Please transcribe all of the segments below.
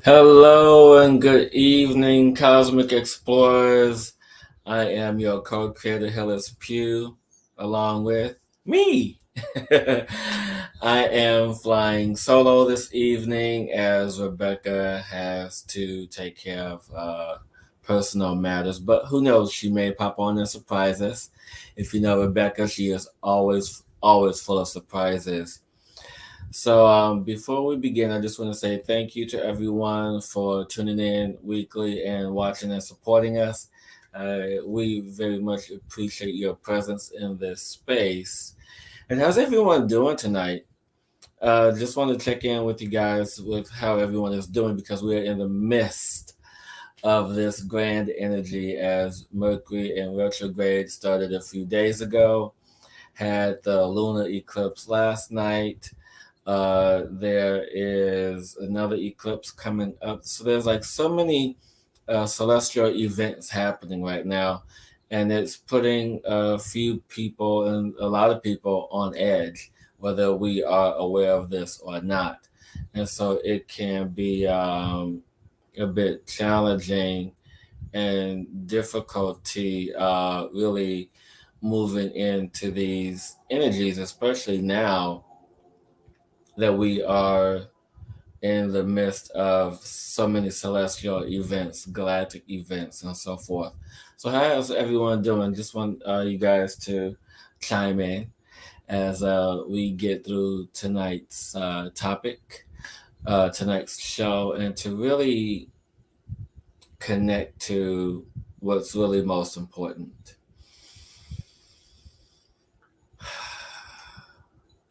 Hello and good evening, Cosmic Explorers. I am your co-creator, Hillis Pugh, along with me. I am flying solo this evening as Rebecka has to take care of personal matters. But who knows, she may pop on and surprise us. If you know Rebecka, she is always full of surprises. Before we begin, I just want to say thank you to everyone for tuning in weekly and watching and supporting us. We very much appreciate your presence in this space. And how's everyone doing tonight? Just want to check in with you guys with how everyone is doing because we're in the midst of this grand energy as Mercury in retrograde started a few days ago, had the lunar eclipse last night. There is another eclipse coming up. So there's like so many celestial events happening right now, and it's putting a few people and a lot of people on edge, whether we are aware of this or not. And so it can be a bit challenging and difficulty really moving into these energies, especially now that we are in the midst of so many celestial events, galactic events, and so forth. So, how's everyone doing? Just want you guys to chime in as we get through tonight's topic, tonight's show, and to really connect to what's really most important.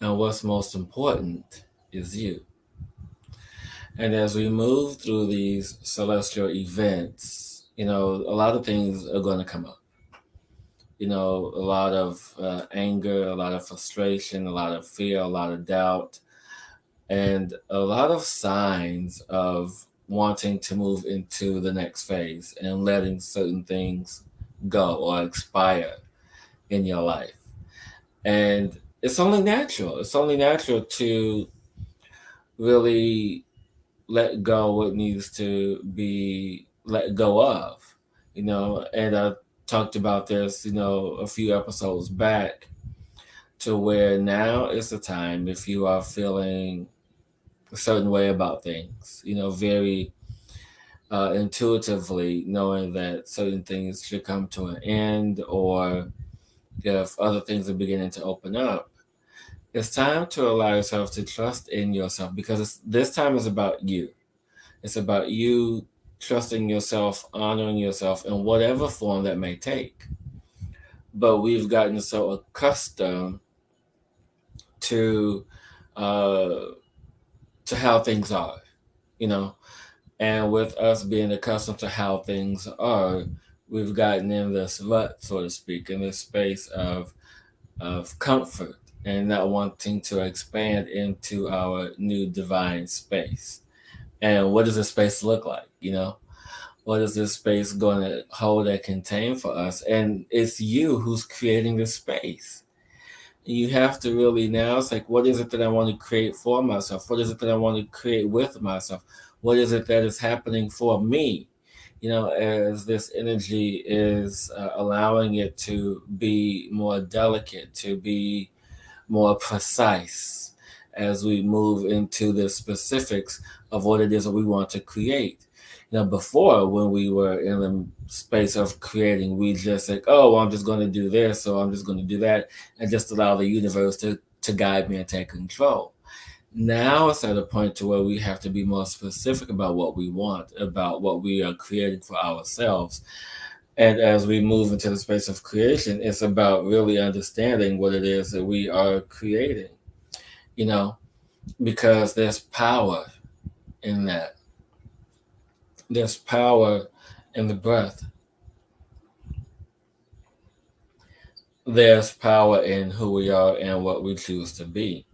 And what's most important is you. And as we move through these celestial events, a lot of things are going to come up. A lot of anger, a lot of frustration, a lot of fear, a lot of doubt, and a lot of signs of wanting to move into the next phase and letting certain things go or expire in your life. And it's only natural. It's only natural to really let go what needs to be let go of, and I talked about this, a few episodes back, to where now is the time if you are feeling a certain way about things, very intuitively knowing that certain things should come to an end, or if other things are beginning to open up, it's time to allow yourself to trust in yourself, because this time is about you. It's about you trusting yourself, honoring yourself in whatever form that may take. But we've gotten so accustomed to uh, to how things are, you know. And with us being accustomed to how things are, we've gotten in this rut, so to speak, in this space of comfort and not wanting to expand into our new divine space. And what does this space look like? What is this space going to hold and contain for us? And it's you who's creating this space. You have to really now, it's like, what is it that I want to create for myself? What is it that I want to create with myself? What is it that is happening for me? As this energy is allowing it to be more delicate, to be more precise as we move into the specifics of what it is that we want to create. Before, when we were in the space of creating, we just like, oh, well, I'm just going to do this, so I'm just going to do that, and just allow the universe to guide me and take control. Now it's at a point to where we have to be more specific about what we want, about what we are creating for ourselves. And as we move into the space of creation, it's about really understanding what it is that we are creating, you know, because there's power in that. There's power in the breath. There's power in who we are and what we choose to be.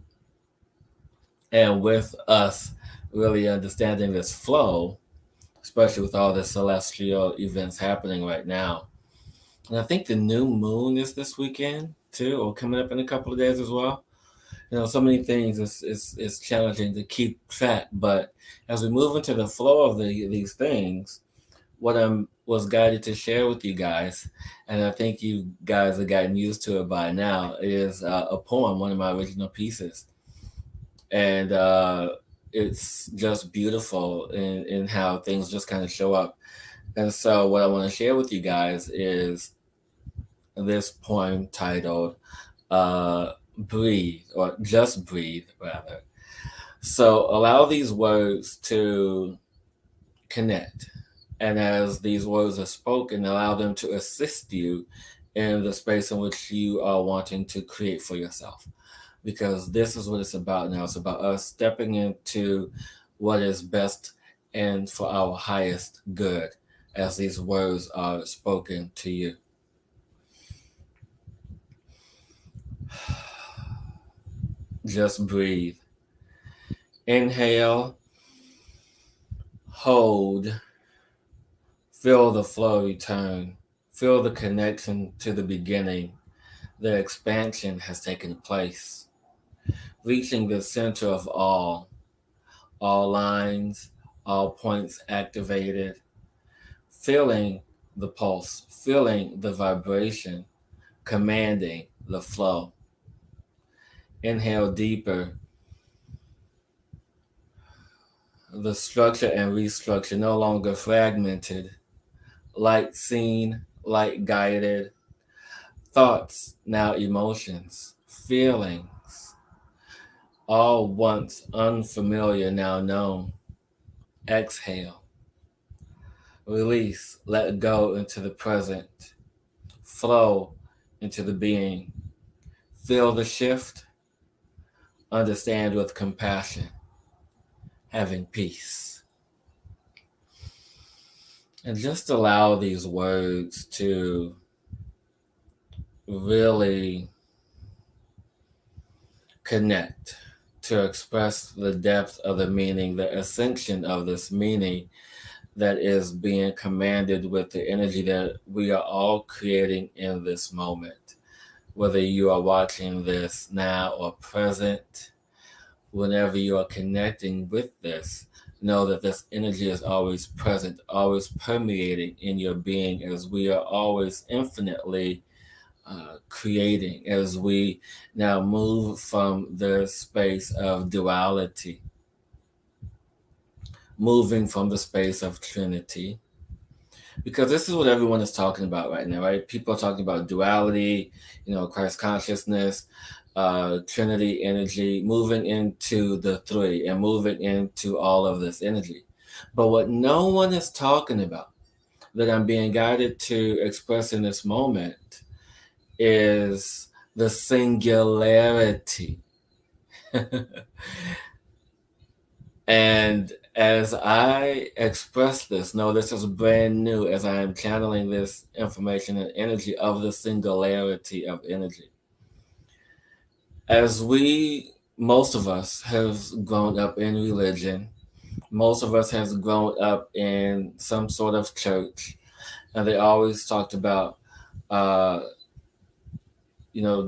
And with us really understanding this flow, especially with all the celestial events happening right now. And I think the new moon is this weekend too, or coming up in a couple of days as well. So many things is challenging to keep track. But as we move into the flow of these things, what I was guided to share with you guys, and I think you guys have gotten used to it by now, is a poem, one of my original pieces, and it's just beautiful in how things just kind of show up. And so, what I want to share with you guys is this poem titled "Breathe," or "Just Breathe," rather. So, allow these words to connect. And as these words are spoken, allow them to assist you in the space in which you are wanting to create for yourself. Because this is what it's about now. It's about us stepping into what is best and for our highest good as these words are spoken to you. Just breathe. Inhale, hold, feel the flow return, feel the connection to the beginning. The expansion has taken place, reaching the center of all lines, all points activated, feeling the pulse, feeling the vibration, commanding the flow. Inhale deeper. The structure and restructure no longer fragmented, light seen, light guided, thoughts now emotions, feelings, all once unfamiliar now known. Exhale, release, let go into the present, flow into the being. Feel the shift, understand with compassion, having peace. And just allow these words to really connect, to express the depth of the meaning, the ascension of this meaning that is being commanded with the energy that we are all creating in this moment. Whether you are watching this now or present, whenever you are connecting with this, know that this energy is always present, always permeating in your being as we are always infinitely creating, as we now move from the space of duality, moving from the space of trinity. Because this is what everyone is talking about right now, right? People are talking about duality, Christ consciousness, Trinity energy, moving into the three and moving into all of this energy. But what no one is talking about that I'm being guided to express in this moment is the singularity. And as I express this, no, this is brand new as I am channeling this information and energy of the singularity of energy. As most of us have grown up in religion, most of us has grown up in some sort of church, and they always talked about, uh,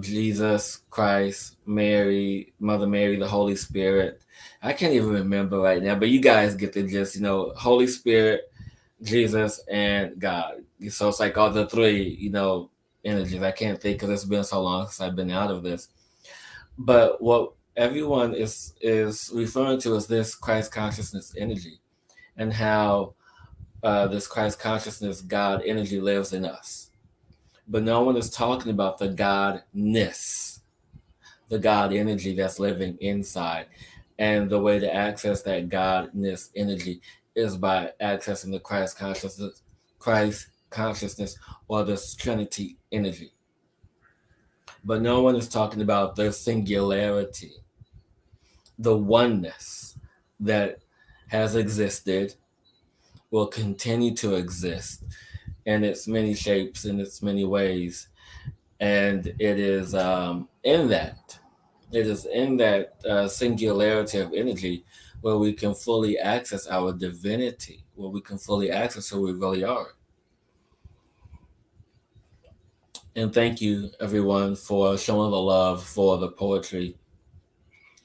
Jesus Christ, Mary, Mother Mary, the Holy Spirit. I can't even remember right now, but you guys get the gist, Holy Spirit, Jesus, and God. So it's like all the three, energies. I can't think because it's been so long since I've been out of this. But what everyone is referring to is this Christ consciousness energy, and how this Christ consciousness God energy lives in us. But no one is talking about the Godness, the God energy that's living inside. And the way to access that Godness energy is by accessing the Christ consciousness, or the Trinity energy. But no one is talking about the singularity, the oneness that has existed, will continue to exist in its many shapes, in its many ways. And it is in that singularity of energy where we can fully access our divinity, where we can fully access who we really are. And thank you, everyone, for showing the love for the poetry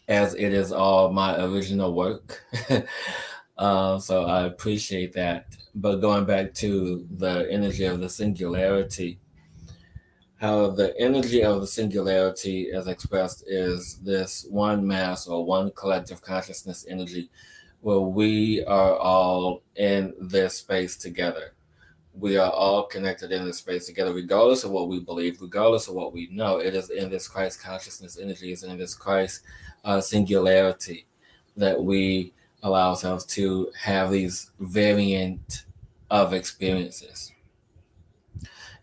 as it is all my original work. So I appreciate that. But going back to the energy of the singularity, how the energy of the singularity is expressed is this one mass or one collective consciousness energy where we are all in this space together. We are all connected in this space together, regardless of what we believe, regardless of what we know. It is in this Christ consciousness energy, is in this Christ singularity that we allow ourselves to have these variant of experiences.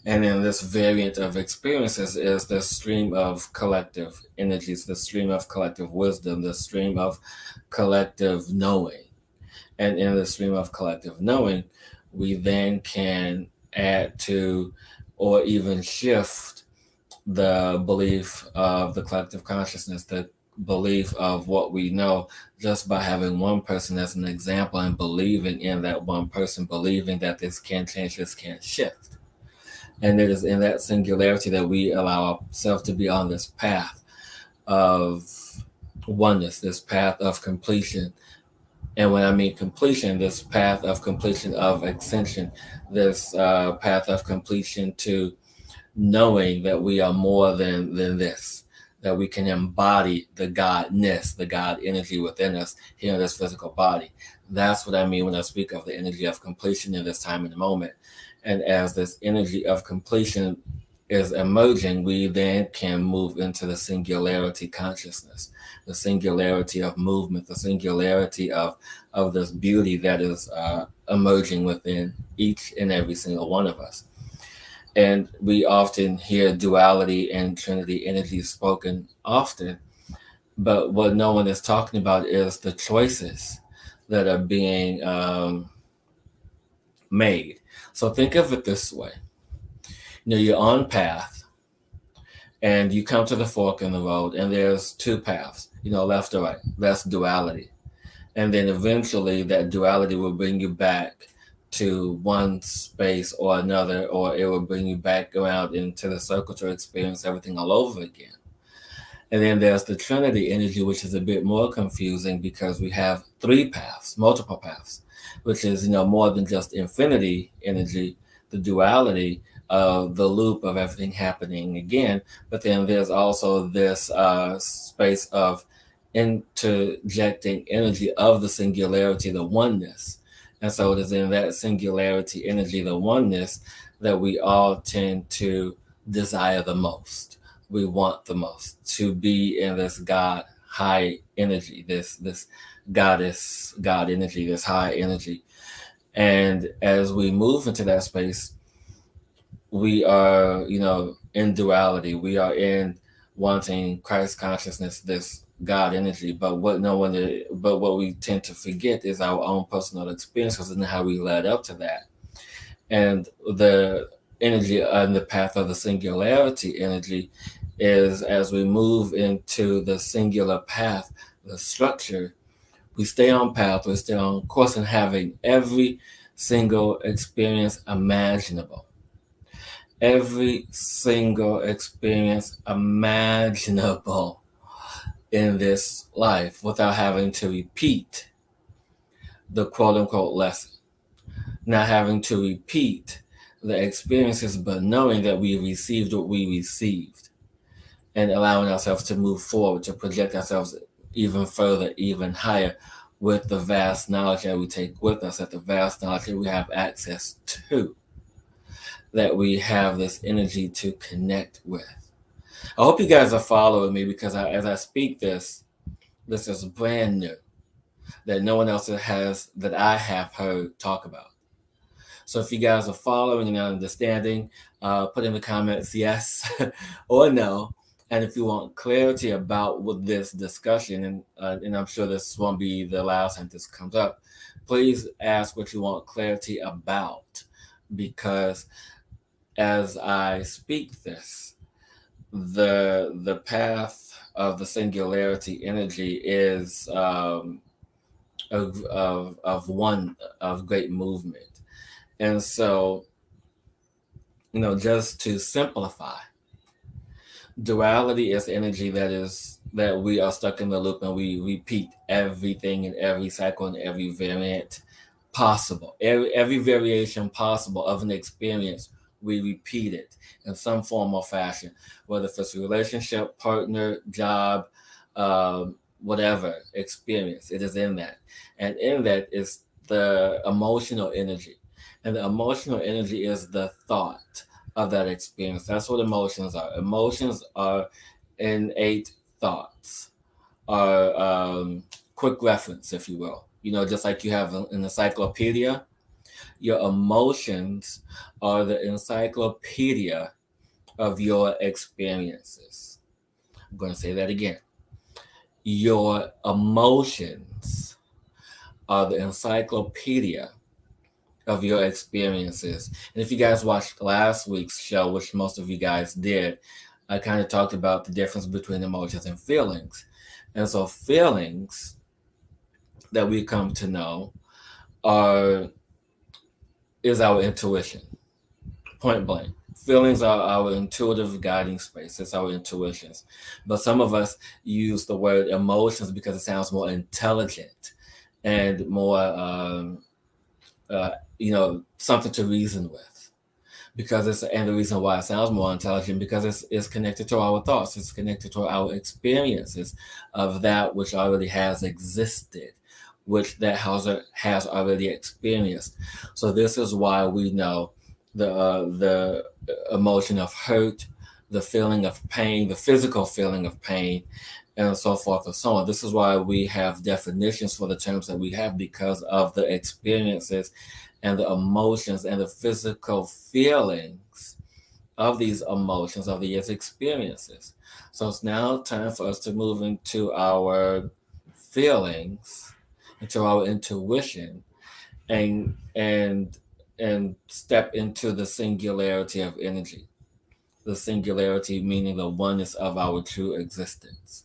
And in this variant of experiences is the stream of collective energies, the stream of collective wisdom, the stream of collective knowing. And in the stream of collective knowing, we then can add to or even shift the belief of the collective consciousness, the belief of what we know, just by having one person as an example and believing in that one person, believing that this can change, this can shift. And it is in that singularity that we allow ourselves to be on this path of oneness, this path of completion. And when I mean completion, this path of completion of ascension, this path of completion to knowing that we are more than this, that we can embody the Godness, the God energy within us here in this physical body. That's what I mean when I speak of the energy of completion in this time and the moment. And as this energy of completion is emerging, we then can move into the singularity consciousness, the singularity of movement, the singularity of this beauty that is emerging within each and every single one of us. And we often hear duality and trinity energy spoken often, but what no one is talking about is the choices that are being made. So think of it this way. You're on path and you come to the fork in the road and there's two paths, left or right. That's duality. And then eventually that duality will bring you back to one space or another, or it will bring you back around into the circle to experience everything all over again. And then there's the Trinity energy, which is a bit more confusing because we have three paths, multiple paths, which is, more than just infinity energy, the duality of the loop of everything happening again. But then there's also this space of interjecting energy of the singularity, the oneness. And so it is in that singularity energy, the oneness, that we all tend to desire the most. We want the most to be in this God high energy, this goddess God energy, this high energy. And as we move into that space, we are, in duality. We are in wanting Christ consciousness, this God energy. But what we tend to forget is our own personal experiences and how we led up to that. And the energy on the path of the singularity energy is as we move into the singular path, the structure, we stay on path, we stay on course and having every single experience imaginable. Every single experience imaginable in this life without having to repeat the quote unquote lesson, not having to repeat the experiences, but knowing that we received what we received and allowing ourselves to move forward, to project ourselves even further, even higher with the vast knowledge that we take with us, that the vast knowledge that we have access to, that we have this energy to connect with. I hope you guys are following me because as I speak this is brand new that no one else has, that I have heard talk about. So if you guys are following and understanding, put in the comments yes or no. And if you want clarity about what this discussion, and I'm sure this won't be the last time this comes up, please ask what you want clarity about. Because as I speak this, the path of the singularity energy is of one of great movement. And so, just to simplify, duality is energy that is that we are stuck in the loop and we repeat everything in every cycle and every variant possible, every variation possible of an experience, we repeat it in some form or fashion, whether it's a relationship, partner, job, whatever experience, it is in that. And in that is the emotional energy. And the emotional energy is the thought of that experience. That's what emotions are. Emotions are innate thoughts, are quick reference, if you will. Just like you have an encyclopedia, your emotions are the encyclopedia of your experiences. I'm going to say that again. Your emotions are the encyclopedia of your experiences. And if you guys watched last week's show, which most of you guys did, I kind of talked about the difference between emotions and feelings. And so feelings that we come to know are is our intuition. Point blank. Feelings are our intuitive guiding space. It's our intuitions. But some of us use the word emotions because it sounds more intelligent and more, something to reason with. And the reason why it sounds more intelligent, because it's connected to our thoughts. It's connected to our experiences of that which already has existed, which that has already experienced. So this is why we know the emotion of hurt, the feeling of pain, the physical feeling of pain, and so forth and so on. This is why we have definitions for the terms that we have, because of the experiences and the emotions and the physical feelings of these emotions, of these experiences. So it's now time for us to move into our feelings, into our intuition, and and step into the singularity of energy. The singularity meaning the oneness of our true existence.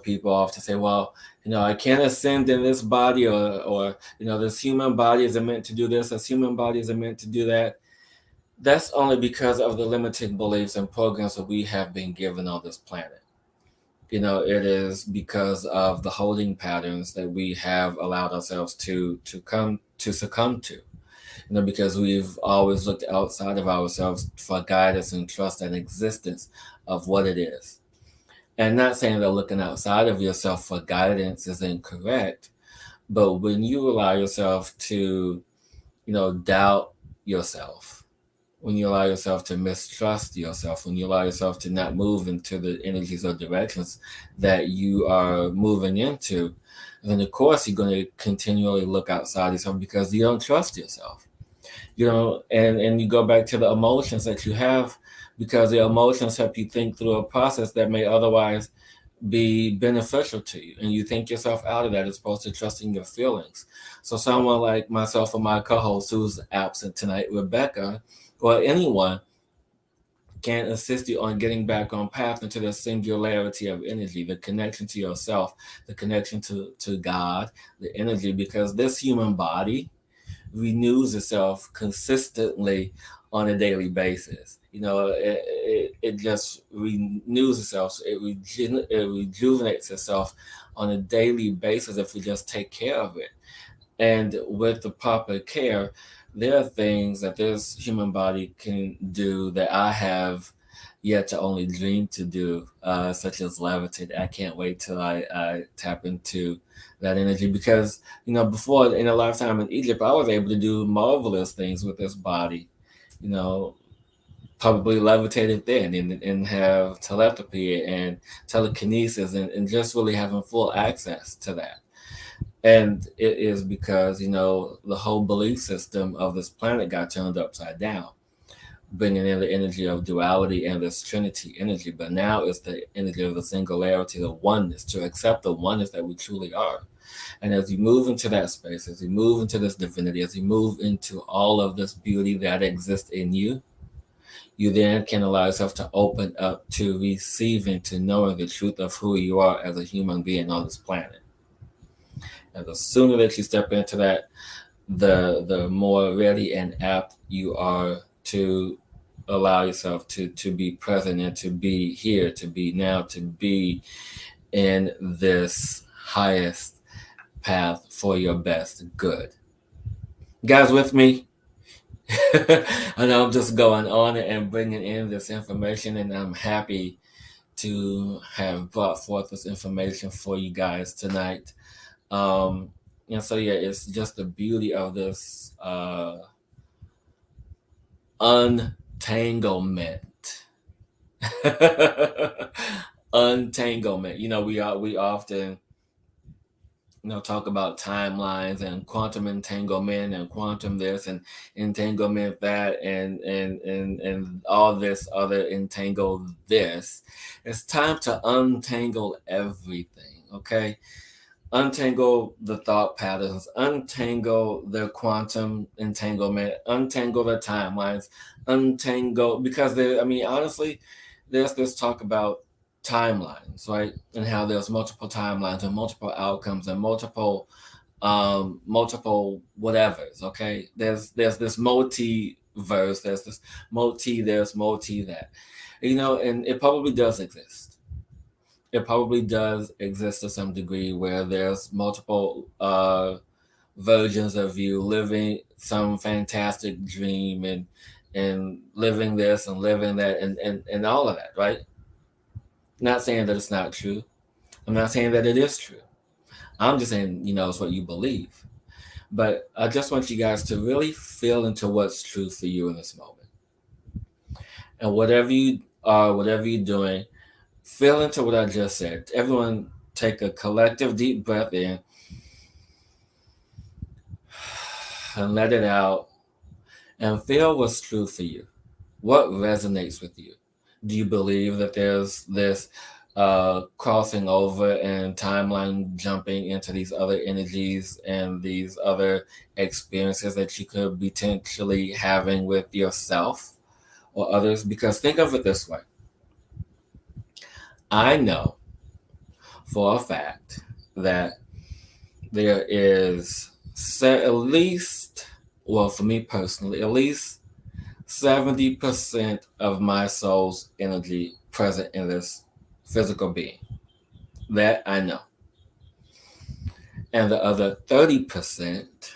People often say, well, I can't ascend in this body, or this human body isn't meant to do this, this human body isn't meant to do that. That's only because of the limiting beliefs and programs that we have been given on this planet. It is because of the holding patterns that we have allowed ourselves to succumb to. Because we've always looked outside of ourselves for guidance and trust and existence of what it is. And not saying that looking outside of yourself for guidance is incorrect, but when you allow yourself to, doubt yourself, when you allow yourself to mistrust yourself, when you allow yourself to not move into the energies or directions that you are moving into, then of course you're going to continually look outside yourself because you don't trust yourself. And you go back to the emotions that you have, because the emotions help you think through a process that may otherwise be beneficial to you, and you think yourself out of that as opposed to trusting your feelings. So someone like myself or my co-host who's absent tonight, Rebecka, or anyone, can assist you on getting back on path into the singularity of energy, the connection to yourself, the connection to God, the energy, because this human body renews itself consistently on a daily basis. It just renews itself. It rejuvenates itself on a daily basis if we just take care of it. And with the proper care, there are things that this human body can do that I have yet to only dream to do, such as levitate. I can't wait till I tap into that energy, because before, in a lifetime in Egypt, I was able to do marvelous things with this body. You know, Probably levitated then, and have telepathy and telekinesis, and just really having full access to that. And it is because the whole belief system of this planet got turned upside down, bringing in the energy of duality and this trinity energy. But now it's the energy of the singularity, the oneness, to accept the oneness that we truly are. And as you move into that space, as you move into this divinity, as you move into all of this beauty that exists in you, you then can allow yourself to open up to receiving, to knowing the truth of who you are as a human being on this planet. And the sooner that you step into that, the more ready and apt you are to allow yourself to be present and to be here, to be now, to be in this highest path for your best good. You guys with me? I know I'm just going on and bringing in this information, and I'm happy to have brought forth this information for you guys tonight. Um, and so, yeah, it's just the beauty of this untanglement. Untanglement. We often talk about timelines and quantum entanglement and quantum this and entanglement that and all this other entangle this. It's time to untangle everything, okay? Untangle the thought patterns, untangle the quantum entanglement, untangle the timelines, untangle because honestly, there's this talk about timelines, right? And how there's multiple timelines and multiple outcomes and multiple whatevers, okay? There's this multiverse, there's this there's multi that. And it probably does exist. It probably does exist to some degree where there's multiple versions of you living some fantastic dream and living this and living that and all of that, right? Not saying that it's not true. I'm not saying that it is true. I'm just saying, it's what you believe. But I just want you guys to really feel into what's true for you in this moment. And whatever you are, whatever you're doing, feel into what I just said. Everyone take a collective deep breath in and let it out and feel what's true for you. What resonates with you? Do you believe that there's this crossing over and timeline jumping into these other energies and these other experiences that you could be potentially having with yourself or others? Because think of it this way. I know for a fact that there is at least, well, for me personally, at least 70% of my soul's energy present in this physical being. That I know. And the other 30%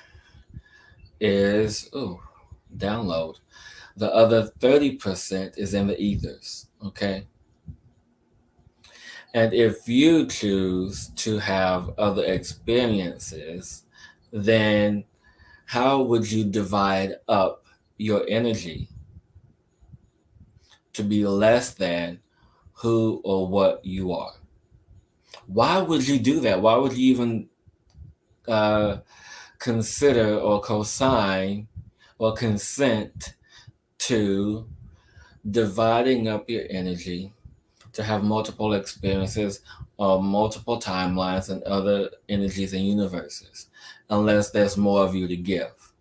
is, download. The other 30% is in the ethers, okay? And if you choose to have other experiences, then how would you divide up your energy to be less than who or what you are? Why would you do that? Why would you even consider or co-sign or consent to dividing up your energy to have multiple experiences or multiple timelines and other energies and universes, unless there's more of you to give?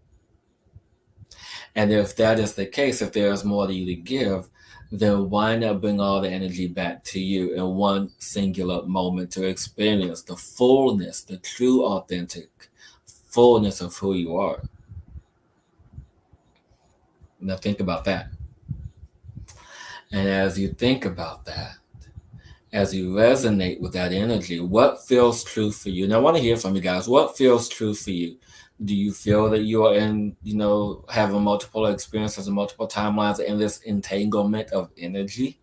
And if that is the case, if there's more to you to give, then why not bring all the energy back to you in one singular moment to experience the fullness, the true, authentic fullness of who you are? Now think about that. And as you think about that, as you resonate with that energy, what feels true for you? And I want to hear from you guys. What feels true for you? Do you feel that you are having multiple experiences and multiple timelines in this entanglement of energy?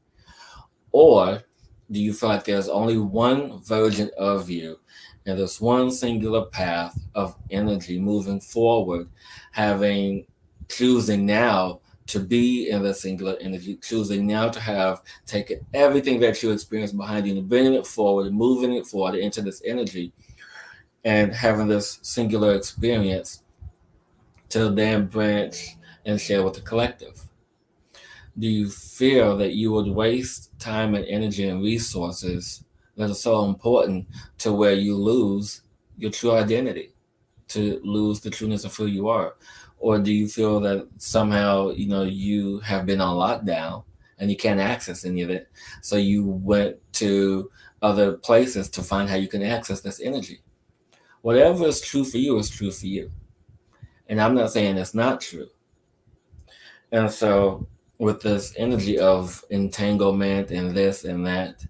Or do you feel like there's only one version of you and this one singular path of energy moving forward, choosing now to be in the singular energy, choosing now to have taken everything that you experienced behind you and bringing it forward, moving it forward into this energy and having this singular experience to then branch and share with the collective? Do you feel that you would waste time and energy and resources that are so important to where you lose your true identity, to lose the trueness of who you are? Or do you feel that somehow, you have been on lockdown and you can't access any of it, so you went to other places to find how you can access this energy? Whatever is true for you is true for you. And I'm not saying it's not true. And so with this energy of entanglement and this and that,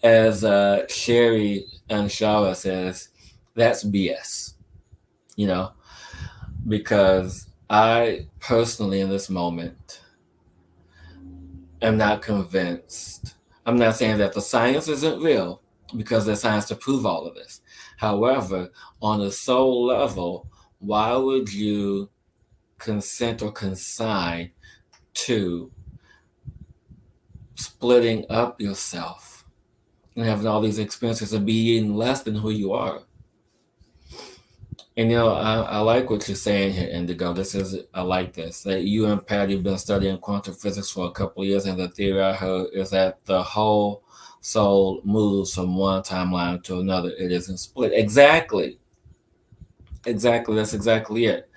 As Sherry and Shara says, that's BS, you know, because I personally in this moment am not convinced. I'm not saying that the science isn't real because there's science to prove all of this. However, on a soul level, why would you consent or consign to splitting up yourself and having all these experiences of being less than who you are? And I like what you're saying here, Indigo. I like this. That you and Patty have been studying quantum physics for a couple of years, and the theory I heard is that the whole soul moves from one timeline to another. It isn't split. Exactly. Exactly. That's exactly it.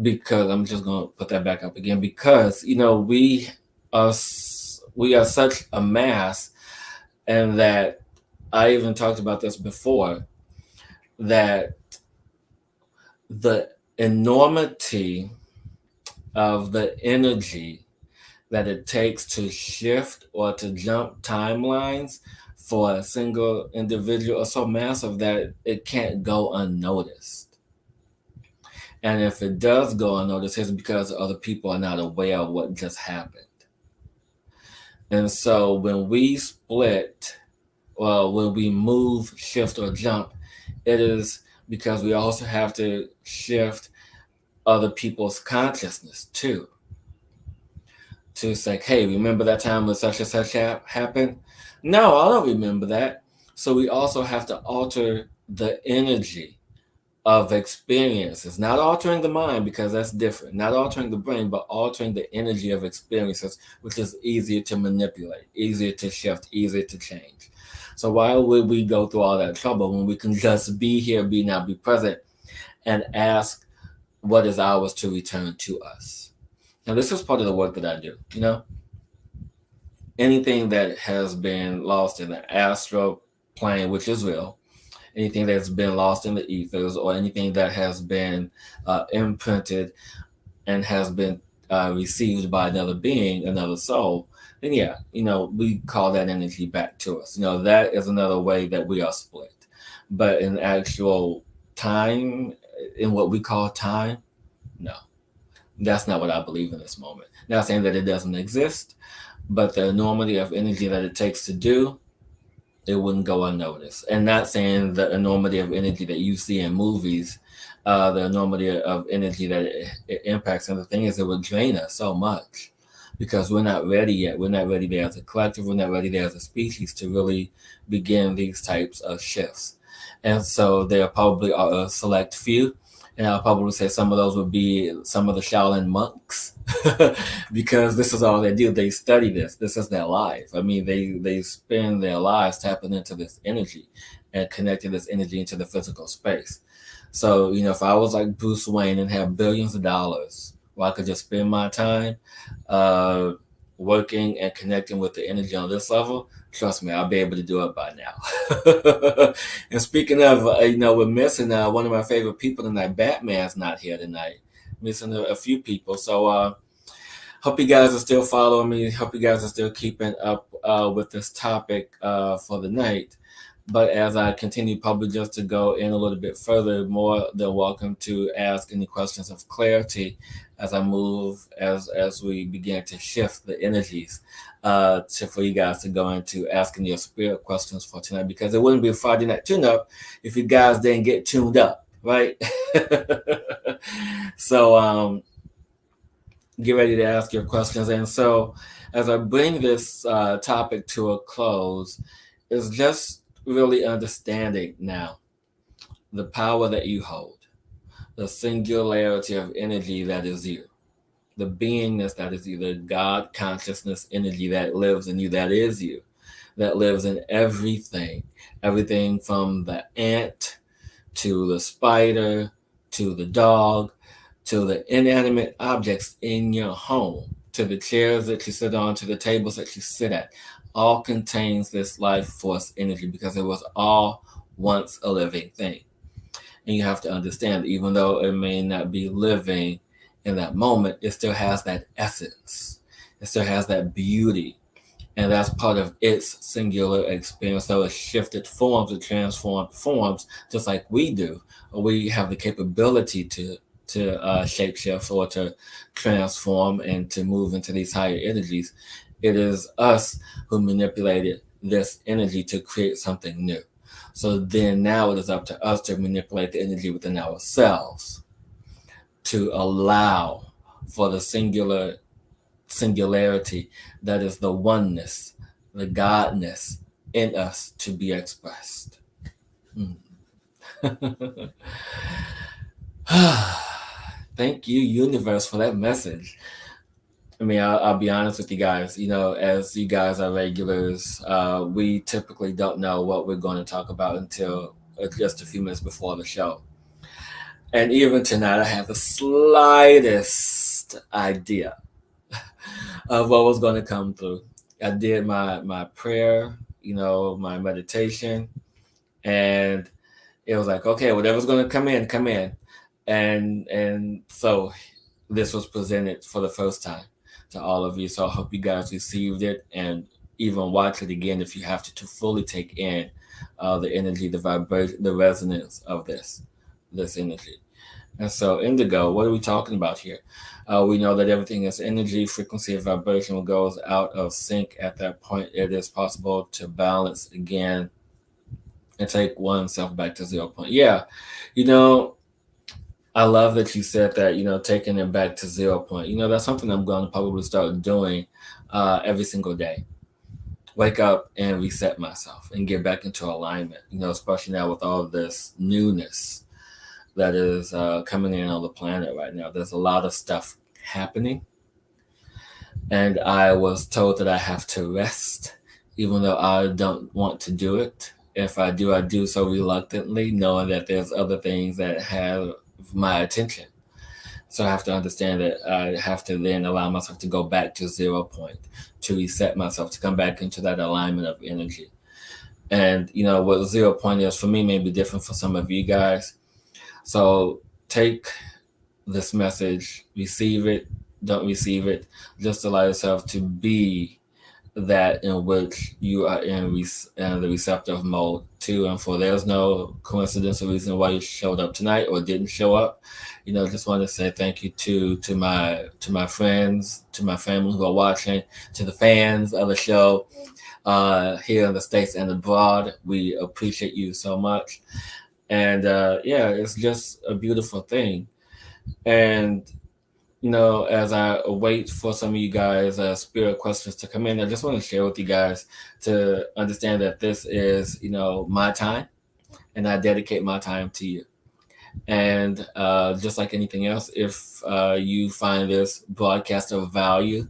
Because I'm just gonna put that back up again. Because are we are such a mass, and that I even talked about this before. That the enormity of the energy that it takes to shift or to jump timelines for a single individual are so massive that it can't go unnoticed. And if it does go unnoticed, it's because other people are not aware of what just happened. And so when we split, well, when we move, shift, or jump, it is because we also have to shift other people's consciousness too. To say, hey, remember that time when such and such happened? No, I don't remember that. So we also have to alter the energy of experiences, not altering the mind because that's different, not altering the brain, but altering the energy of experiences, which is easier to manipulate, easier to shift, easier to change. So why would we go through all that trouble when we can just be here, be now, be present, and ask what is ours to return to us? Now, this is part of the work that I do. Anything that has been lost in the astral plane, which is real, anything that's been lost in the ethers, or anything that has been imprinted and has been received by another being, another soul, then yeah, we call that energy back to us. That is another way that we are split. But in actual time, in what we call time, no, that's not what I believe in this moment. Not saying that it doesn't exist, but the enormity of energy that it takes to do, it wouldn't go unnoticed. And not saying the enormity of energy that you see in movies, the enormity of energy that it impacts. And the thing is, it would drain us so much because we're not ready yet. We're not ready there as a collective. We're not ready there as a species to really begin these types of shifts. And so there probably are a select few. And I'll probably say some of those would be some of the Shaolin monks because this is all they do. They study this. This is their life. I mean, they spend their lives tapping into this energy and connecting this energy into the physical space. So, if I was like Bruce Wayne and had billions of dollars, where I could just spend my time working and connecting with the energy on this level, trust me, I'll be able to do it by now. And speaking of, we're missing one of my favorite people tonight. Batman's not here tonight. Missing a few people. So hope you guys are still following me. Hope you guys are still keeping up with this topic for the night. But as I continue probably just to go in a little bit further, more than welcome to ask any questions of clarity as I move, as we begin to shift the energies for you guys to go into asking your spirit questions for tonight, because it wouldn't be a Friday night tune-up if you guys didn't get tuned up, right? So get ready to ask your questions. And so as I bring this topic to a close, it's just really understanding now the power that you hold, the singularity of energy that is you, the beingness that is you, the God consciousness energy that lives in you, that is you, that lives in everything from the ant to the spider to the dog to the inanimate objects in your home, to the chairs that you sit on, to the tables that you sit at, all contains this life force energy because it was all once a living thing. And you have to understand, even though it may not be living in that moment, it still has that essence. It still has that beauty and that's part of its singular experience. So it shifted forms, it transformed forms, just like we do. We have the capability to shapeshift or to transform and to move into these higher energies. It is us who manipulated this energy to create something new. So then now it is up to us to manipulate the energy within ourselves to allow for the singularity that is the oneness, the godness in us to be expressed. Thank you, universe, for that message. I mean, I'll be honest with you guys. As you guys are regulars, we typically don't know what we're going to talk about until just a few minutes before the show. And even tonight, I have the slightest idea of what was going to come through. I did my prayer, my meditation, and it was like, okay, whatever's going to come in, come in. And so this was presented for the first time to all of you. So I hope you guys received it and even watch it again if you have to fully take in the energy, the vibration, the resonance of this energy. And so, indigo, what are we talking about here? We know that everything is energy, frequency, and vibration goes out of sync. At that point, it is possible to balance again and take oneself back to 0 point. Yeah, I love that you said that, taking it back to 0 point. That's something I'm going to probably start doing every single day. Wake up and reset myself and get back into alignment, especially now with all this newness that is coming in on the planet right now. There's a lot of stuff happening. And I was told that I have to rest, even though I don't want to do it. If I do so reluctantly, knowing that there's other things that have my attention. So I have to understand that I have to then allow myself to go back to 0 point, to reset myself, to come back into that alignment of energy. And, what 0 point is for me may be different for some of you guys. So take this message, receive it, don't receive it, just allow yourself to be that in which you are in the receptive mode to and for. There's no coincidence or reason why you showed up tonight or didn't show up. Just want to say thank you to my friends, to my family who are watching, to the fans of the show here in the States and abroad. We appreciate you so much. And it's just a beautiful thing. And as I wait for some of you guys spirit questions to come in, I just want to share with you guys to understand that this is my time, and I dedicate my time to you. And just like anything else, if you find this broadcast of value,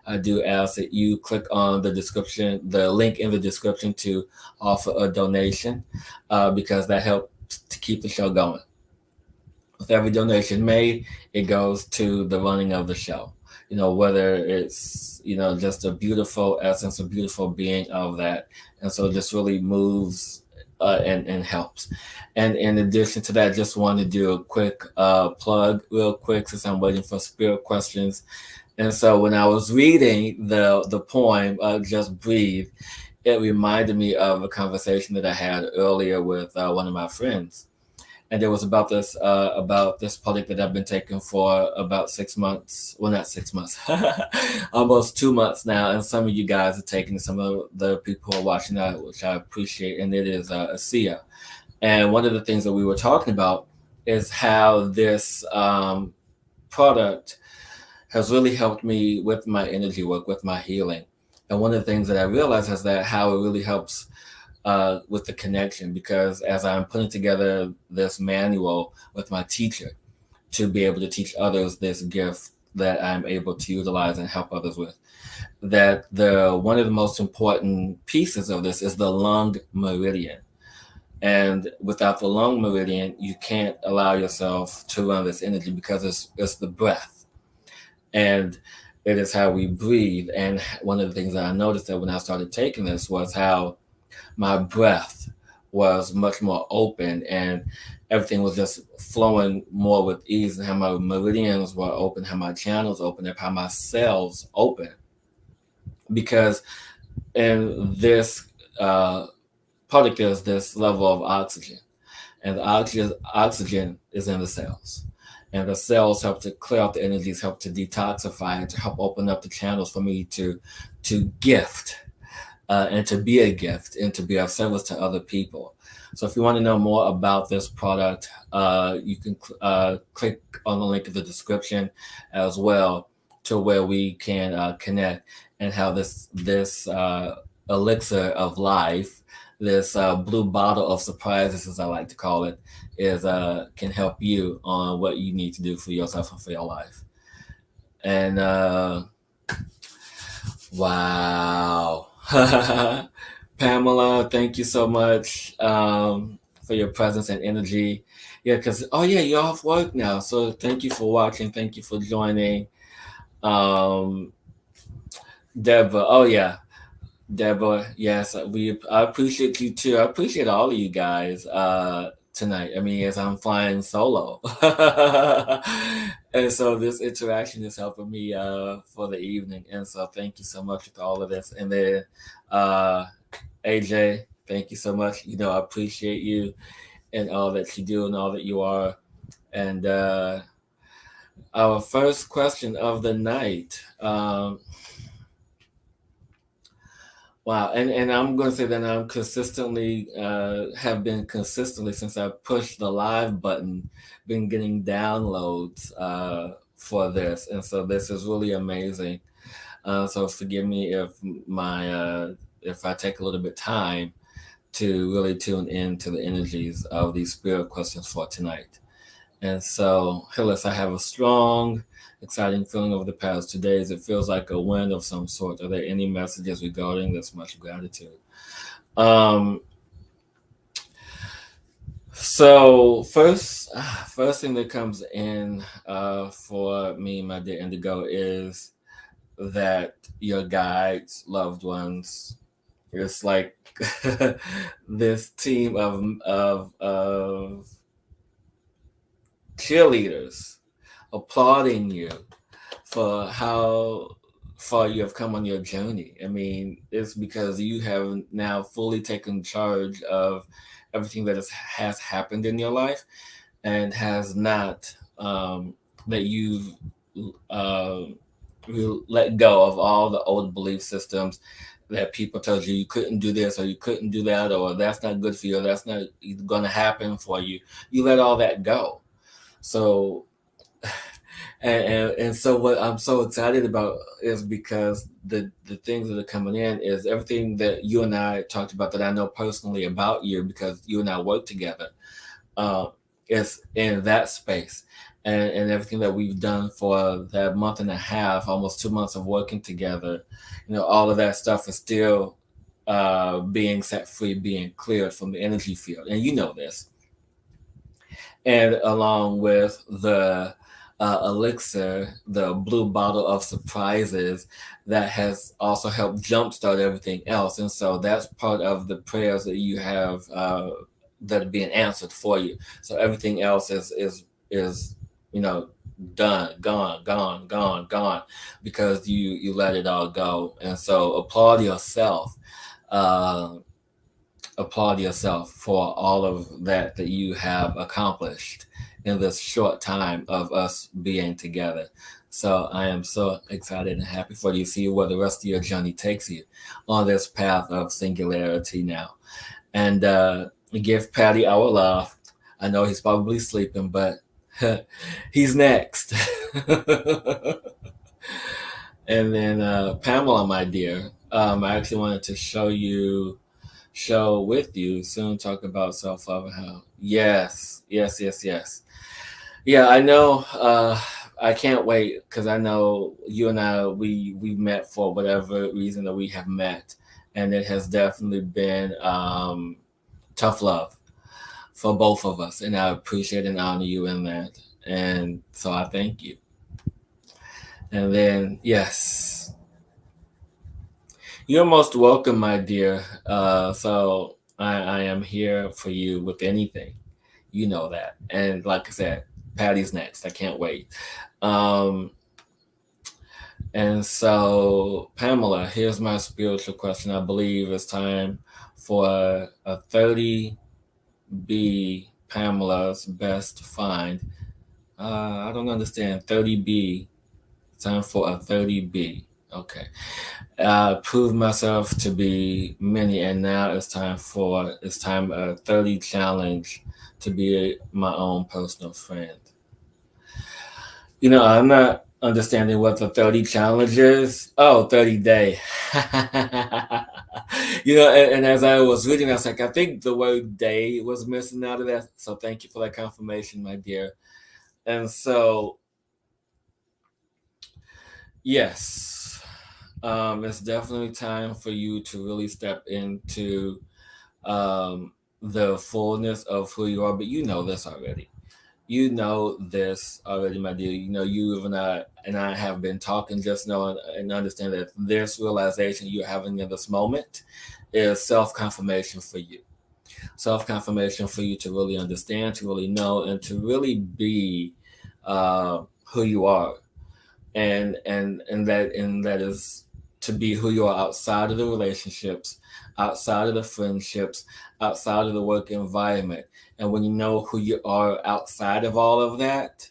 I do ask that you click on the link in the description to offer a donation, because that helps to keep the show going. With every donation made, it goes to the running of the show. Whether it's just a beautiful essence, a beautiful being of that, and so it just really moves and helps. And in addition to that, just want to do a quick plug, real quick, since I'm waiting for spirit questions. And so when I was reading the poem, "Just Breathe," it reminded me of a conversation that I had earlier with one of my friends. And it was about this product that I've been taking for about 6 months. Well, not 6 months, almost 2 months now. And some of you guys are taking, some of the people who are watching that, which I appreciate. And it is ASEA. And one of the things that we were talking about is how this product has really helped me with my energy work, with my healing. And one of the things that I realized is that how it really helps with the connection, because as I'm putting together this manual with my teacher to be able to teach others this gift that I'm able to utilize and help others with, that one of the most important pieces of this is the lung meridian. And without the lung meridian, you can't allow yourself to run this energy, because it's the breath. And it is how we breathe. And one of the things that I noticed that when I started taking this was how my breath was much more open and everything was just flowing more with ease, and how my meridians were open, how my channels open, and how my cells open. Because and this product is this level of oxygen, and the oxygen is in the cells, and the cells help to clear out the energies, help to detoxify, and to help open up the channels for me to gift, and to be a gift and to be of service to other people. So if you want to know more about this product, you can click on the link in the description as well, to where we can connect, and how this elixir of life, this blue bottle of surprises, as I like to call it, is can help you on what you need to do for yourself and for your life. And wow. Pamela, thank you so much for your presence and energy. Yeah, because, oh, yeah, you're off work now. So thank you for watching. Thank you for joining. Um, Deborah, oh, yeah. Deborah, yes, I appreciate you too. I appreciate all of you guys tonight. I mean, as I'm flying solo, and so this interaction is helping me for the evening. And so thank you so much for all of this. And then uh, AJ, thank you so much. You know, I appreciate you and all that you do and all that you are. And our first question of the night. Wow, and I'm going to say that I'm consistently have been consistently, since I pushed the live button, been getting downloads for this, and so this is really amazing. So forgive me if I take a little bit time to really tune in to the energies of these spirit questions for tonight. And so, Hillis, I have a strong, exciting feeling over the past 2 days. It feels like a win of some sort. Are there any messages regarding this? Much gratitude. Um, so first thing that comes in for me, my dear Indigo, is that your guides, loved ones, it's like this team of cheerleaders applauding you for how far you have come on your journey. I mean, it's because you have now fully taken charge of everything that has happened in your life, and has not that you've uh, you let go of all the old belief systems that people told you couldn't do this or you couldn't do that, or that's not good for you, or that's not going to happen for you. You let all that go. So and so what I'm so excited about is because the things that are coming in is everything that you and I talked about, that I know personally about you because you and I work together, uh, is in that space, and everything that we've done for that month and a half, almost 2 months of working together, all of that stuff is still being set free, being cleared from the energy field, and you know this, and along with the elixir, the blue bottle of surprises, that has also helped jumpstart everything else. And so that's part of the prayers that you have that are being answered for you. So everything else is you know done, gone, gone, gone, gone, because you let it all go. And so Uh, applaud yourself for all of that you have accomplished in this short time of us being together. So I am so excited and happy for you to see where the rest of your journey takes you on this path of singularity now. And give Patty our love. I know he's probably sleeping, but he's next. And then Pamela, my dear, I actually wanted to show with you soon, talk about self-love and how, yes, yes, yes, yes. Yeah, I know. I can't wait, because I know you and I, we met for whatever reason that we have met, and it has definitely been tough love for both of us, and I appreciate and honor you in that, and so I thank you. And then, yes, you're most welcome, my dear. So I am here for you with anything. You know that. And like I said, Patty's next. I can't wait. Um, And so, Pamela, here's my spiritual question. I believe it's time for a 30B Pamela's best find. I don't understand. 30B. Time for a 30B. Okay. Proved myself to be many, and now it's time a 30 challenge to be my own personal friend. I'm not understanding what the 30 challenge is. Oh, 30 day. And as I was reading, I was like, I think the word day was missing out of that. So thank you for that confirmation, my dear. And so, yes, it's definitely time for you to really step into the fullness of who you are. But you know this already. You know this already, my dear. You and I have been talking just now and understand that this realization you're having in this moment is self confirmation for you. Self confirmation for you to really understand, to really know, and to really be who you are, and that is to be who you are outside of the relationships, outside of the friendships, outside of the work environment. And when you know who you are outside of all of that,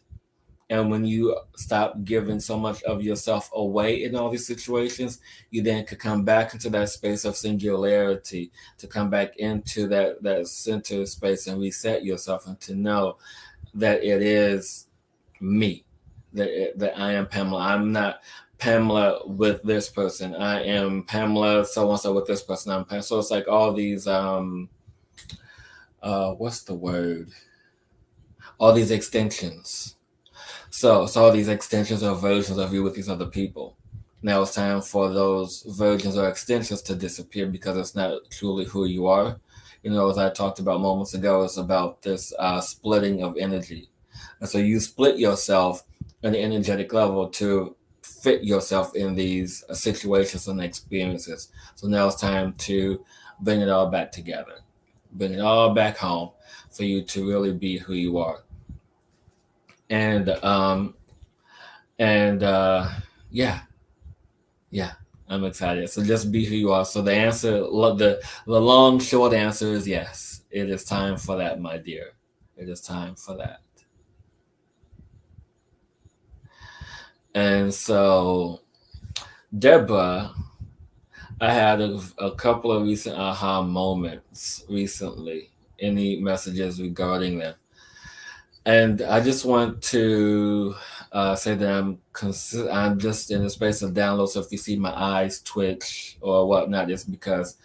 and when you stop giving so much of yourself away in all these situations, you then could come back into that space of singularity, to come back into that center space and reset yourself, and to know that it is me, that I am Pamela. I'm not Pamela with this person. I am Pamela so and so with this person. I'm Pamela. So it's like all these what's the word? All these extensions. So all these extensions or versions of you with these other people. Now it's time for those versions or extensions to disappear because it's not truly who you are. As I talked about moments ago, it's about this splitting of energy. And so you split yourself on the energetic level to fit yourself in these situations and experiences. So now it's time to bring it all back together, bring it all back home for you to really be who you are. And yeah, yeah, I'm excited. So just be who you are. So the long short answer is yes. It is time for that, my dear. It is time for that. And so, Deborah, I had a couple of recent aha moments recently. Any messages regarding them? And I just want to say that I'm just in the space of download. So if you see my eyes twitch or whatnot, it's because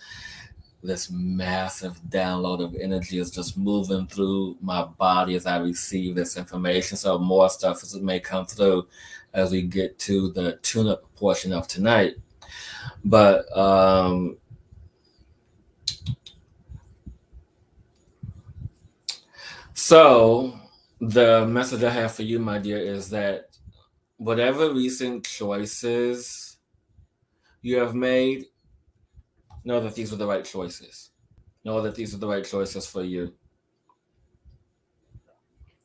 this massive download of energy is just moving through my body as I receive this information. So more stuff may come through as we get to the tune-up portion of tonight. But so the message I have for you, my dear, is that whatever recent choices you have made, know that these are the right choices. Know that these are the right choices for you.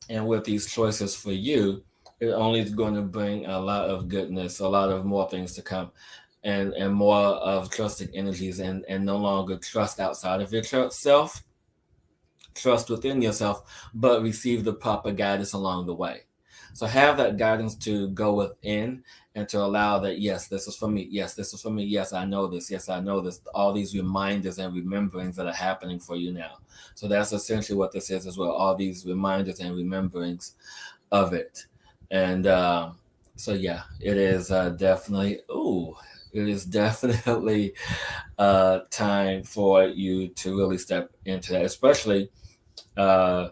And with these choices for you, it only is going to bring a lot of goodness, a lot of more things to come, and more of trusting energies, and no longer trust outside of yourself, trust within yourself, but receive the proper guidance along the way. So have that guidance to go within and to allow that, yes, this is for me. Yes, this is for me. Yes, I know this. Yes, I know this. All these reminders and rememberings that are happening for you now. So that's essentially what this is as well. All these reminders and rememberings of it. And so, yeah, it is definitely, it is definitely time for you to really step into that, especially uh,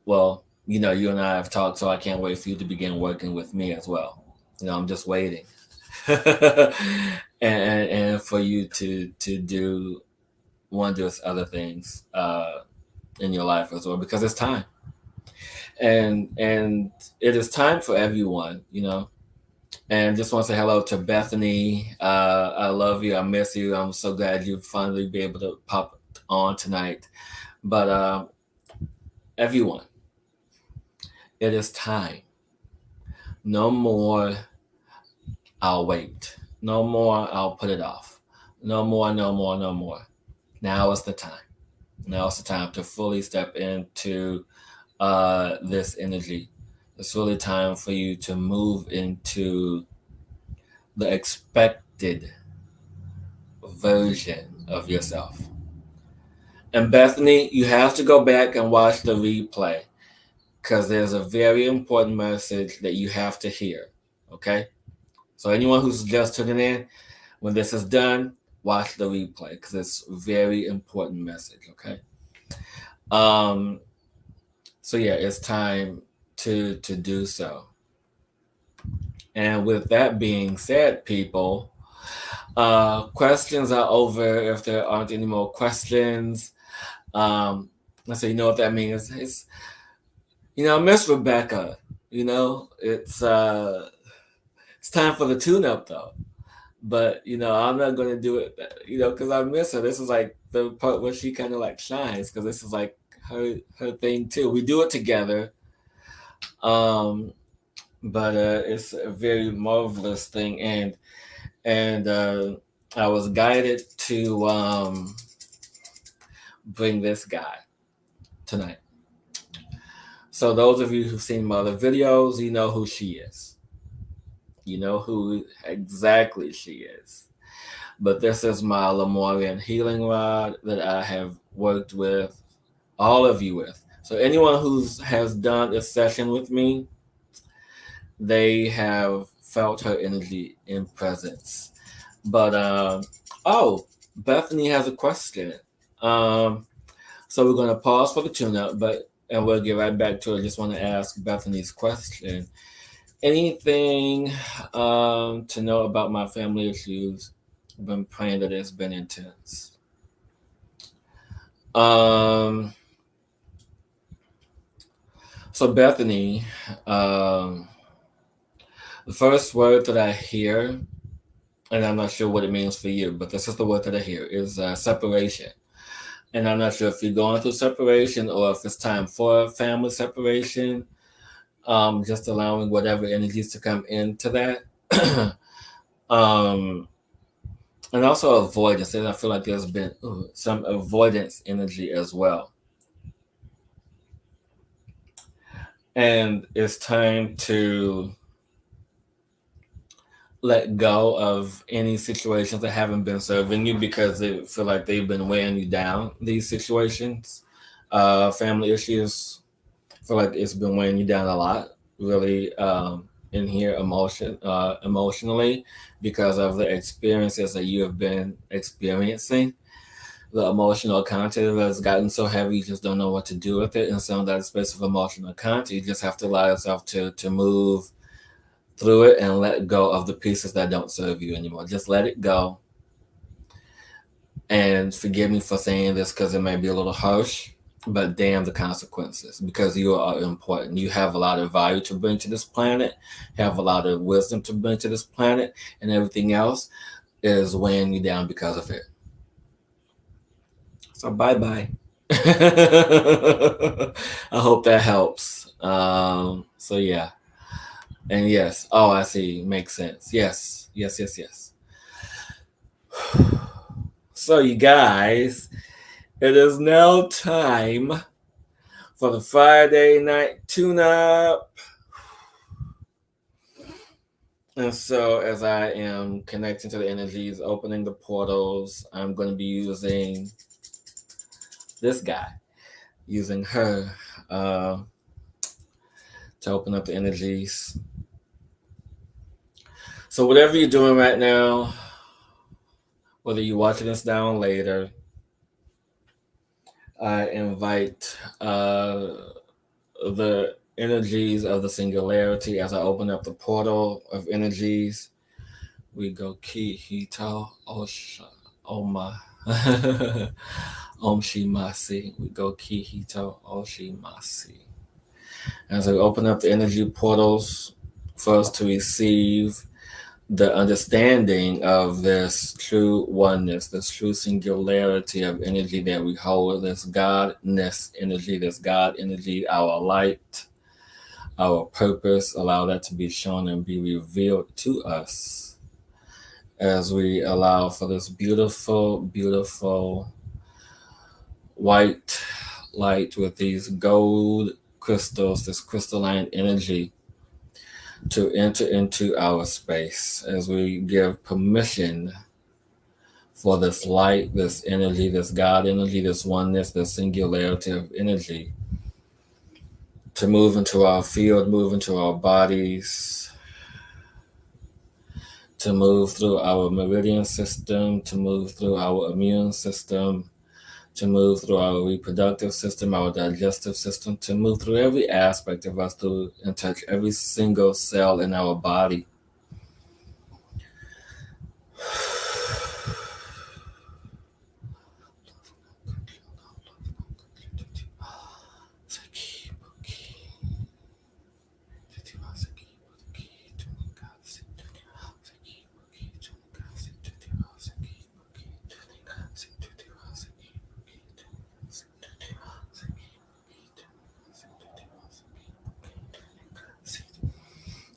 well, you and I have talked, so I can't wait for you to begin working with me as well. I'm just waiting, and for you to do wondrous other things in your life as well, because it's time, and it is time for everyone. And just want to say hello to Bethany. I love you. I miss you. I'm so glad you finally be able to pop on tonight. But everyone, it is time. No more I'll wait. No more, I'll put it off. No more, no more, no more. Now is the time. Now is the time to fully step into this energy. It's really time for you to move into the expected version of yourself. And Bethany, you have to go back and watch the replay because there's a very important message that you have to hear. Okay? So, anyone who's just tuning in, when this is done, watch the replay because it's a very important message. Okay? Um, so, yeah, it's time to do so. And with that being said, people, questions are over. If there aren't any more questions, so you know what that means. It's Miss Rebecka. It's time for the tune-up though. But I'm not gonna do it. Because I miss her. This is like the part where she kind of like shines because this is like her thing too. We do it together. But it's a very marvelous thing, and I was guided to bring this guy tonight. So those of you who've seen my other videos, you know who she is. You know who exactly she is. But this is my Lemurian healing rod that I have worked with all of you with. So anyone who has done a session with me, they have felt her energy in presence. But Bethany has a question. So we're going to pause for the tune-up, and we'll get right back to it. I just want to ask Bethany's question. Anything to know about my family issues? I've been praying that it's been intense. So Bethany, the first word that I hear, and I'm not sure what it means for you, but this is the word that I hear, is separation. And I'm not sure if you're going through separation or if it's time for family separation. Just allowing whatever energies to come into that. And also avoidance. And I feel like there's been some avoidance energy as well. And it's time to let go of any situations that haven't been serving you because they feel like they've been weighing you down. These situations, family issues, I feel like it's been weighing you down a lot, really, in here emotionally because of the experiences that you have been experiencing. The emotional content has gotten so heavy you just don't know what to do with it. And so in that space of emotional content, you just have to allow yourself to move through it and let go of the pieces that don't serve you anymore. Just let it go. And forgive me for saying this because it may be a little harsh, but damn the consequences, because you are important. You have a lot of value to bring to this planet, have a lot of wisdom to bring to this planet, and everything else is weighing you down because of it. So bye-bye. I hope that helps. So yeah. And yes. Oh, I see. Makes sense. Yes. So you guys, it is now time for the Friday night tune-up. And so as I am connecting to the energies, opening the portals, I'm going to be using this guy, using her to open up the energies. So whatever you're doing right now, whether you're watching this down later, I invite the energies of the singularity as I open up the portal of energies. We go ki hito osha oma om shimasi. We go ki hito oshimasi. As I open up the energy portals for us to receive the understanding of this true oneness, this true singularity of energy that we hold, this Godness energy, our light, our purpose, allow that to be shown and be revealed to us. as we allow for this beautiful, beautiful white light with these gold crystals, this crystalline energy to enter into our space, as we give permission for this light, this energy, this God energy, this oneness, this singularity of energy to move into our field, move into our bodies, to move through our meridian system, to move through our immune system, to move through our reproductive system, our digestive system, to move through every aspect of us through and touch every single cell in our body.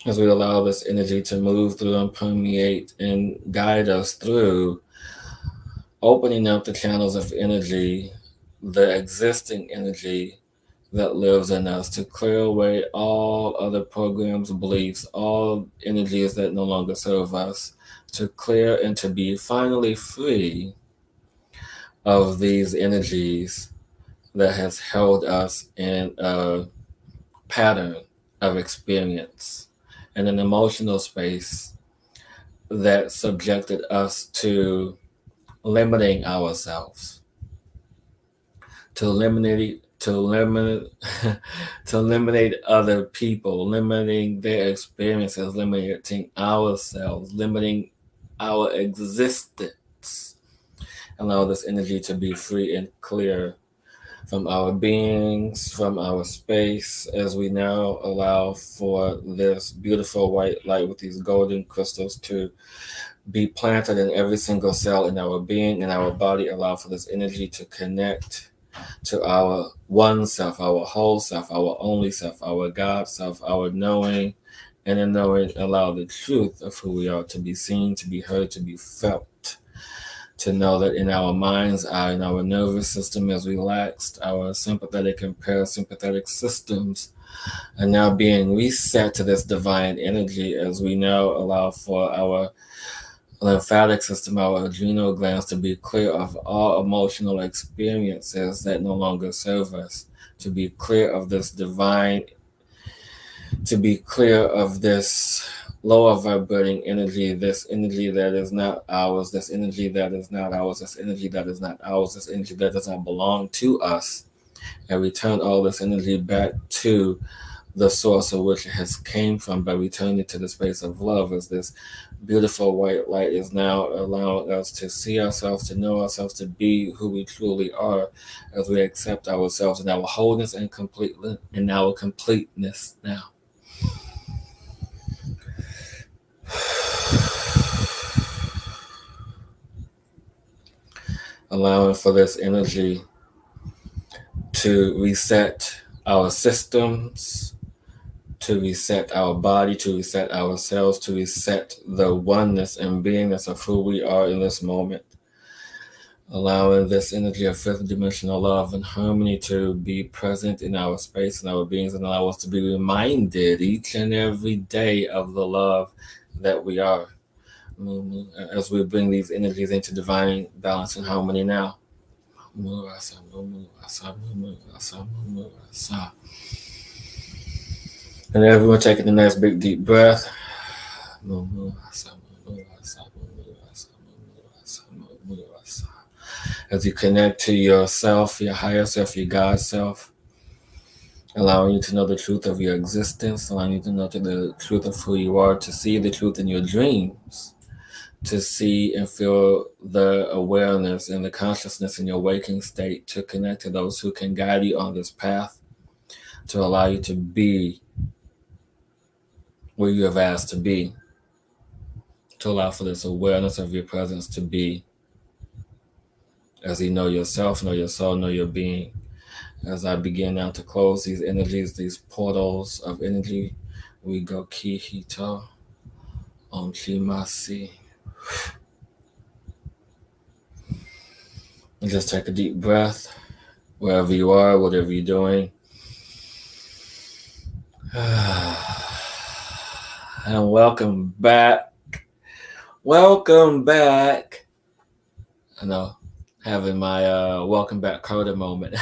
As we allow this energy to move through and permeate and guide us through, opening up the channels of energy, the existing energy that lives in us, to clear away all other programs, beliefs, all energies that no longer serve us, to clear and to be finally free of these energies that has held us in a pattern of experience and an emotional space that subjected us to limiting ourselves, to to eliminate other people, limiting their experiences, limiting ourselves, limiting our existence. Allow this energy to be free and clear from our beings, from our space, as we now allow for this beautiful white light with these golden crystals to be planted in every single cell in our being and our body. Allow for this energy to connect to our one self, our whole self, our only self, our God self, our knowing, and in knowing, allow the truth of who we are to be seen, to be heard, to be felt. To know that in our mind's eye, in our nervous system as relaxed, our sympathetic and parasympathetic systems are now being reset to this divine energy, as we now allow for our lymphatic system, our adrenal glands to be clear of all emotional experiences that no longer serve us, to be clear of this divine, to be clear of this lower vibrating energy, this energy that is not ours, this energy that is not ours, this energy that is not ours, this energy that does not belong to us, and return all this energy back to the source of which it has came from by returning to the space of love, as this beautiful white light is now allowing us to see ourselves, to know ourselves, to be who we truly are, as we accept ourselves in our wholeness and completely in our completeness now. Allowing for this energy to reset our systems, to reset our body, to reset ourselves, to reset the oneness and beingness of who we are in this moment. Allowing this energy of fifth dimensional love and harmony to be present in our space and our beings, and allow us to be reminded each and every day of the love that we are, as we bring these energies into divine balance and harmony now. And everyone taking a nice big deep breath. As you connect to yourself, your higher self, your God self, allowing you to know the truth of your existence, allowing you to know the truth of who you are, to see the truth in your dreams, to see and feel the awareness and the consciousness in your waking state, to connect to those who can guide you on this path, to allow you to be where you have asked to be, to allow for this awareness of your presence to be, as you know yourself, know your soul, know your being. As I begin now to close these energies, these portals of energy, we go ki hito, om chi masi. And just take a deep breath wherever you are, whatever you're doing. And welcome back. Welcome back. I know, having my welcome back Coda moment.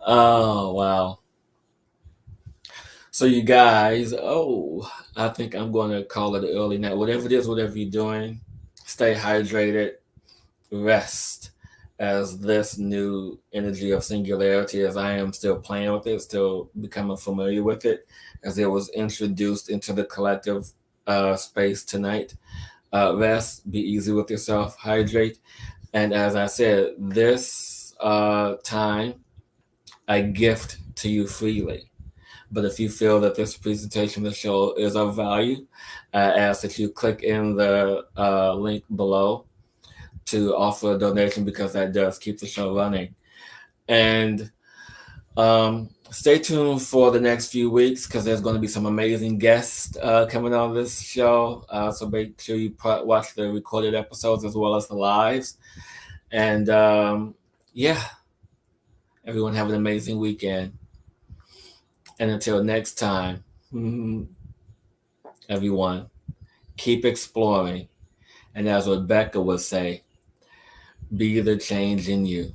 Oh, wow. So you guys, I think I'm going to call it an early night. Whatever it is, whatever you're doing, stay hydrated, rest, as this new energy of singularity, as I am still playing with it, still becoming familiar with it, as it was introduced into the collective space tonight. Rest, be easy with yourself, hydrate. And as I said, this time I gift to you freely. But if you feel that this presentation of the show is of value, I ask that you click in the link below to offer a donation, because that does keep the show running. And stay tuned for the next few weeks, because there's going to be some amazing guests coming on this show. So make sure you watch the recorded episodes as well as the lives. And yeah, everyone have an amazing weekend. And until next time, everyone, keep exploring. And as Rebecka would say, be the change in you.